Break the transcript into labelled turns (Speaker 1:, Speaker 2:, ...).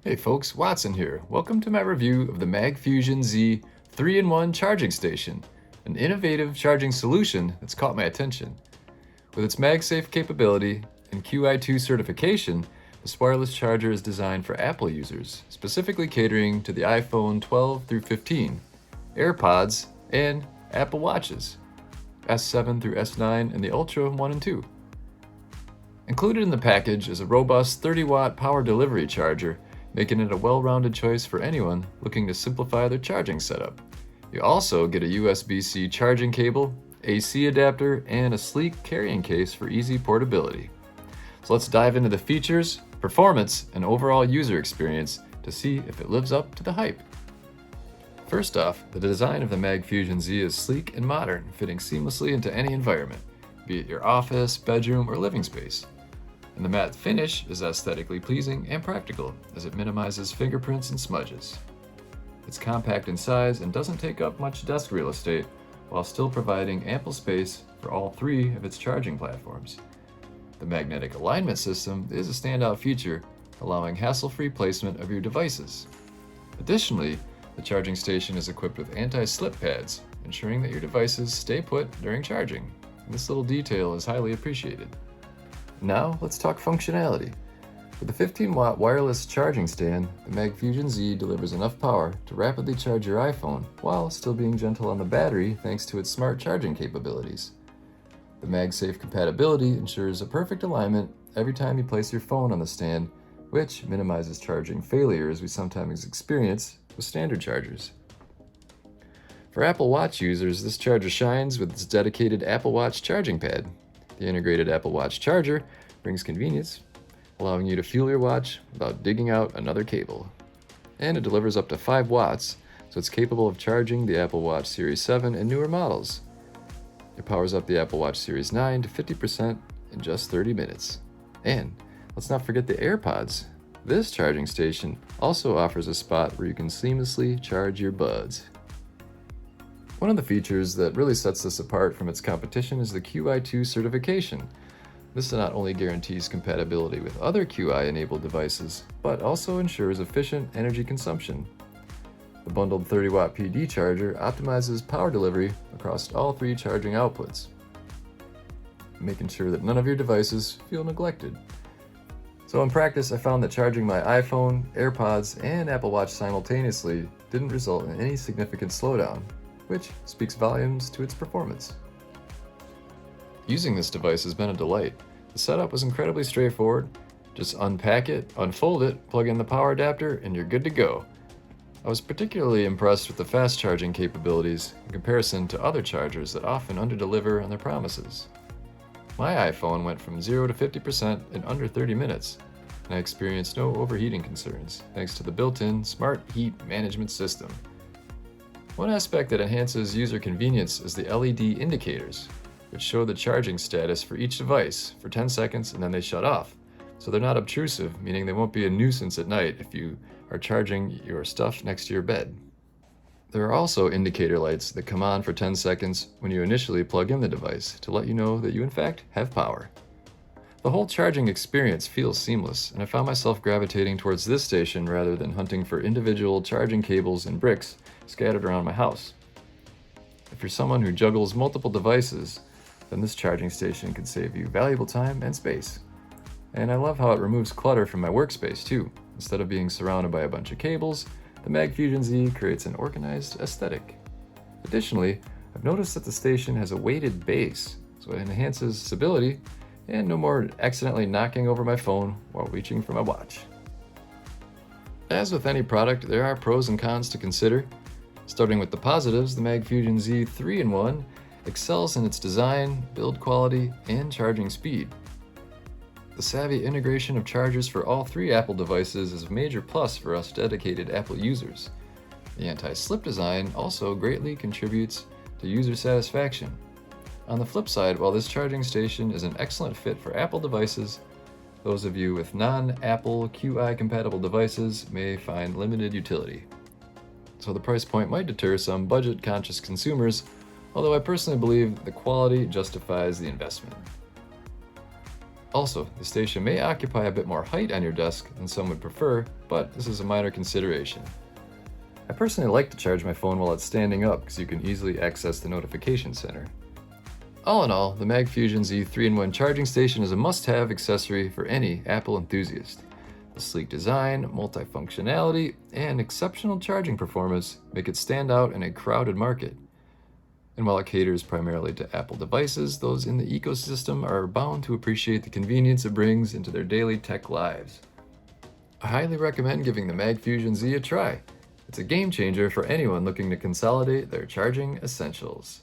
Speaker 1: Hey folks, Watson here. Welcome to my review of the MagFusion Z 3-in-1 charging station, an innovative charging solution that's caught my attention. With its MagSafe capability and QI2 certification, this wireless charger is designed for Apple users, specifically catering to the iPhone 12 through 15, AirPods, and Apple Watches, S7 through S9, and the Ultra 1 and 2. Included in the package is a robust 30-watt power delivery charger, making it a well-rounded choice for anyone looking to simplify their charging setup. You also get a USB-C charging cable, AC adapter, and a sleek carrying case for easy portability. So let's dive into the features, performance, and overall user experience to see if it lives up to the hype. First off, the design of the MagFusion Z is sleek and modern, fitting seamlessly into any environment, be it your office, bedroom, or living space. And the matte finish is aesthetically pleasing and practical, as it minimizes fingerprints and smudges. It's compact in size and doesn't take up much desk real estate, while still providing ample space for all three of its charging platforms. The magnetic alignment system is a standout feature, allowing hassle-free placement of your devices. Additionally, the charging station is equipped with anti-slip pads, ensuring that your devices stay put during charging. And this little detail is highly appreciated. Now, let's talk functionality. With the 15-watt wireless charging stand, the MagFusion Z delivers enough power to rapidly charge your iPhone while still being gentle on the battery thanks to its smart charging capabilities. The MagSafe compatibility ensures a perfect alignment every time you place your phone on the stand, which minimizes charging failures we sometimes experience with standard chargers. For Apple Watch users, this charger shines with its dedicated Apple Watch charging pad. The integrated Apple Watch charger brings convenience, allowing you to fuel your watch without digging out another cable. And it delivers up to 5 watts, so it's capable of charging the Apple Watch Series 7 and newer models. It powers up the Apple Watch Series 9 to 50% in just 30 minutes. And let's not forget the AirPods. This charging station also offers a spot where you can seamlessly charge your buds. One of the features that really sets this apart from its competition is the QI2 certification. This not only guarantees compatibility with other QI-enabled devices, but also ensures efficient energy consumption. The bundled 30-watt PD charger optimizes power delivery across all three charging outputs, making sure that none of your devices feel neglected. So in practice, I found that charging my iPhone, AirPods, and Apple Watch simultaneously didn't result in any significant slowdown, which speaks volumes to its performance. Using this device has been a delight. The setup was incredibly straightforward. Just unpack it, unfold it, plug in the power adapter, and you're good to go. I was particularly impressed with the fast charging capabilities in comparison to other chargers that often underdeliver on their promises. My iPhone went from 0 to 50% in under 30 minutes, and I experienced no overheating concerns thanks to the built-in smart heat management system. One aspect that enhances user convenience is the LED indicators, which show the charging status for each device for 10 seconds and then they shut off. So they're not obtrusive, meaning they won't be a nuisance at night if you are charging your stuff next to your bed. There are also indicator lights that come on for 10 seconds when you initially plug in the device to let you know that you in fact have power. The whole charging experience feels seamless, and I found myself gravitating towards this station rather than hunting for individual charging cables and bricks scattered around my house. If you're someone who juggles multiple devices, then this charging station can save you valuable time and space. And I love how it removes clutter from my workspace too. Instead of being surrounded by a bunch of cables, the MagFusion Z creates an organized aesthetic. Additionally, I've noticed that the station has a weighted base, so it enhances stability and no more accidentally knocking over my phone while reaching for my watch. As with any product, there are pros and cons to consider. Starting with the positives, the MagFusion Z 3-in-1 excels in its design, build quality, and charging speed. The savvy integration of chargers for all three Apple devices is a major plus for us dedicated Apple users. The anti-slip design also greatly contributes to user satisfaction. On the flip side, while this charging station is an excellent fit for Apple devices, those of you with non-Apple QI-compatible devices may find limited utility. So the price point might deter some budget-conscious consumers, although I personally believe the quality justifies the investment. Also, the station may occupy a bit more height on your desk than some would prefer, but this is a minor consideration. I personally like to charge my phone while it's standing up because you can easily access the notification center. All in all, the MagFusion Z 3-in-1 charging station is a must-have accessory for any Apple enthusiast. The sleek design, multifunctionality, and exceptional charging performance make it stand out in a crowded market. And while it caters primarily to Apple devices, those in the ecosystem are bound to appreciate the convenience it brings into their daily tech lives. I highly recommend giving the MagFusion Z a try. It's a game changer for anyone looking to consolidate their charging essentials.